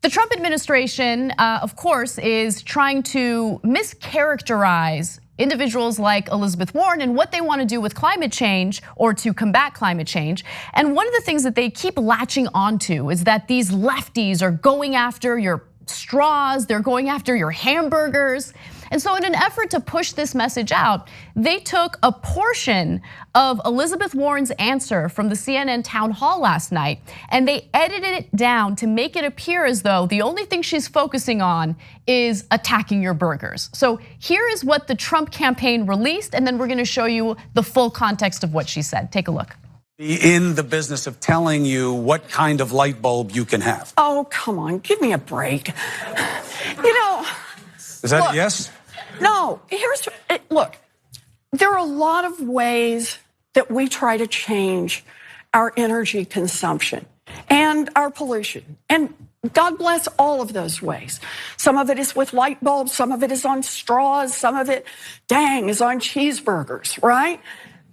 The Trump administration, of course, is trying to mischaracterize individuals like Elizabeth Warren and what they want to do with climate change or to combat climate change. And one of the things that they keep latching onto is that these lefties are going after your straws, they're going after your hamburgers. And so in an effort to push this message out, they took a portion of Elizabeth Warren's answer from the CNN town hall last night, and they edited it down to make it appear as though the only thing she's focusing on is attacking your burgers. So here is what the Trump campaign released, and then we're gonna show you the full context of what she said. Take a look. Be in the business of telling you what kind of light bulb you can have. Oh, come on, give me a break. You know. Is that a yes? No, look, there are a lot of ways that we try to change our energy consumption and our pollution. And God bless all of those ways. Some of it is with light bulbs, some of it is on straws, some of it, dang, is on cheeseburgers, right?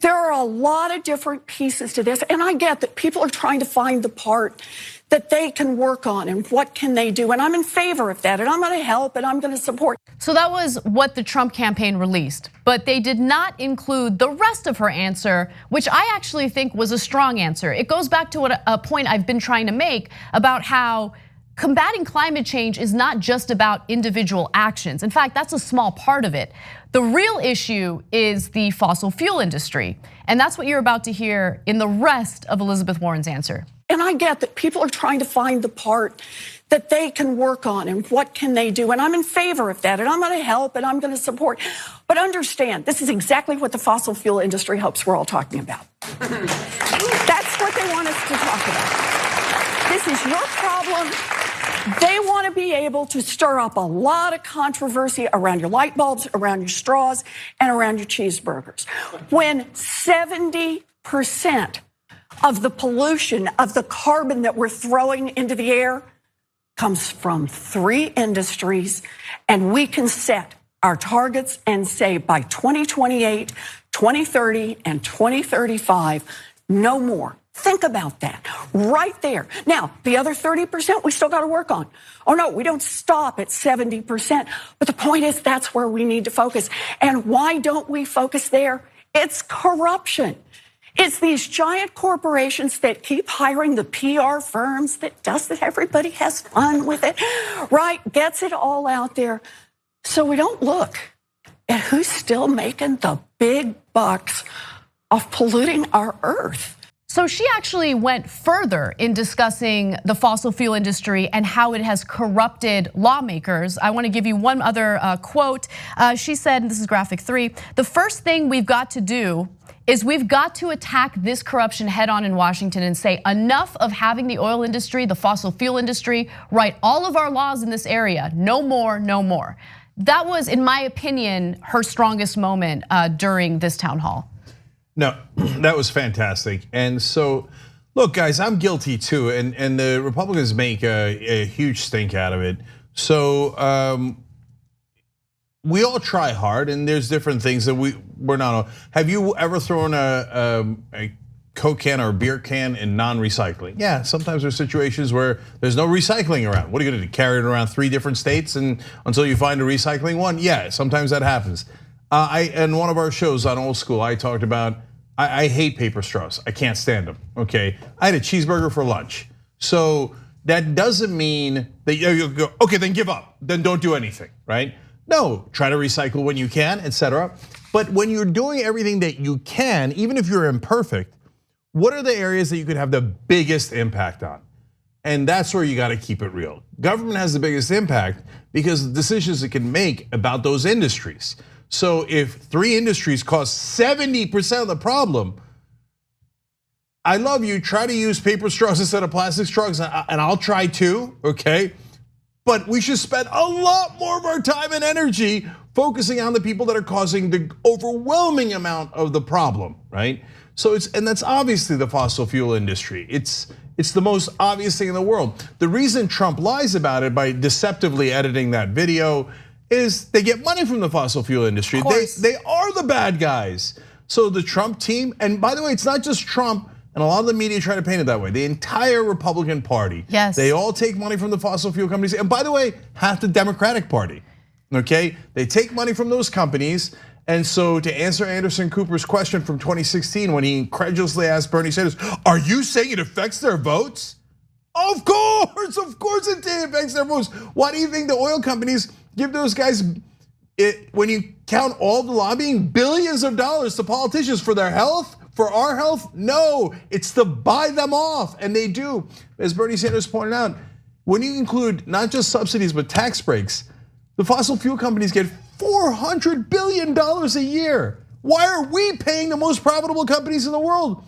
There are a lot of different pieces to this, and I get that people are trying to find the part that they can work on and what can they do, and I'm in favor of that, and I'm gonna help and I'm gonna support. So that was what the Trump campaign released, but they did not include the rest of her answer, which I actually think was a strong answer. It goes back to a point I've been trying to make about how combating climate change is not just about individual actions. In fact, that's a small part of it. The real issue is the fossil fuel industry, and that's what you're about to hear in the rest of Elizabeth Warren's answer. And I get that people are trying to find the part that they can work on and what can they do, and I'm in favor of that, and I'm gonna help and I'm gonna support. But understand, this is exactly what the fossil fuel industry hopes we're all talking about. That's what they want us to talk about. This is your problem. They want to be able to stir up a lot of controversy around your light bulbs, around your straws, and around your cheeseburgers. When 70% of the pollution, of the carbon that we're throwing into the air comes from 3 industries, and we can set our targets and say by 2028, 2030, and 2035, no more. Think about that right there. Now, the other 30% we still got to work on. Oh no, we don't stop at 70%. But the point is that's where we need to focus. And why don't we focus there? It's corruption. It's these giant corporations that keep hiring the PR firms that does that. Everybody has fun with it, right? Gets it all out there. So we don't look at who's still making the big bucks of polluting our earth. So she actually went further in discussing the fossil fuel industry and how it has corrupted lawmakers. I want to give you one other quote. She said, and this is graphic 3, the first thing we've got to do is we've got to attack this corruption head on in Washington and say enough of having the oil industry, the fossil fuel industry, write all of our laws in this area. No more, no more. That was, in my opinion, her strongest moment during this town hall. No, that was fantastic. And so, look, guys, I'm guilty too, and the Republicans make a huge stink out of it. So we all try hard, and there's different things that we're not. Have you ever thrown a Coke can or a beer can in non-recycling? Yeah, sometimes there's situations where there's no recycling around. What are you gonna do? Carry it around 3 different states and until you find a recycling one? Yeah, sometimes that happens. In one of our shows on Old School, I talked about I hate paper straws. I can't stand them. Okay, I had a cheeseburger for lunch, so that doesn't mean that you go, okay, then give up, then don't do anything, right? No, try to recycle when you can, etc. But when you're doing everything that you can, even if you're imperfect, what are the areas that you could have the biggest impact on? And that's where you got to keep it real. Government has the biggest impact because of the decisions it can make about those industries. So if 3 industries cause 70% of the problem, I love you, try to use paper straws instead of plastic straws, and I'll try too, okay? But we should spend a lot more of our time and energy focusing on the people that are causing the overwhelming amount of the problem, right? So and that's obviously the fossil fuel industry. It's the most obvious thing in the world. The reason Trump lies about it by deceptively editing that video is they get money from the fossil fuel industry. They are the bad guys. So the Trump team, and by the way, it's not just Trump And a lot of the media try to paint it that way. The entire Republican Party, yes, they all take money from the fossil fuel companies. And by the way, half the Democratic Party, okay? They take money from those companies. And so to answer Anderson Cooper's question from 2016, when he incredulously asked Bernie Sanders, are you saying it affects their votes? Of course it affects their votes. Why do you think the oil companies give those guys, when you count all the lobbying, billions of dollars to politicians for their health? For our health? No, it's to buy them off, and they do. As Bernie Sanders pointed out, when you include not just subsidies, but tax breaks, the fossil fuel companies get $400 billion a year. Why are we paying the most profitable companies in the world?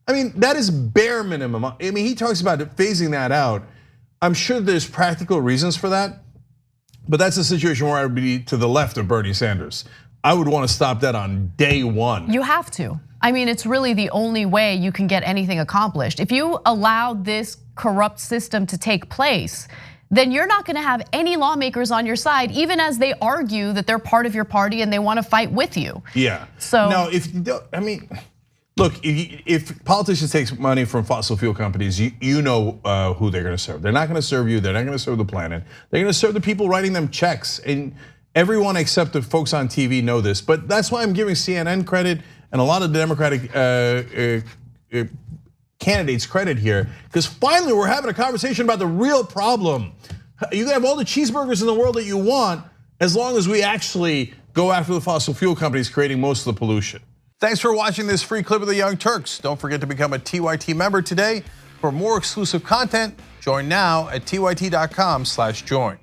I mean, that is bare minimum. I mean, he talks about phasing that out. I'm sure there's practical reasons for that, but that's a situation where I would be to the left of Bernie Sanders. I would want to stop that on day one. You have to. I mean, it's really the only way you can get anything accomplished. If you allow this corrupt system to take place, then you're not gonna have any lawmakers on your side, even as they argue that they're part of your party and they wanna fight with you. Yeah, so now if you don't, I mean, look, if politicians take money from fossil fuel companies, you know who they're gonna serve. They're not gonna serve you, they're not gonna serve the planet. They're gonna serve the people writing them checks. And everyone except the folks on TV know this, but that's why I'm giving CNN credit and a lot of the Democratic candidates credit here, because finally we're having a conversation about the real problem. You can have all the cheeseburgers in the world that you want, as long as we actually go after the fossil fuel companies creating most of the pollution. Thanks for watching this free clip of the Young Turks. Don't forget to become a TYT member today. For more exclusive content, join now at tyt.com/join.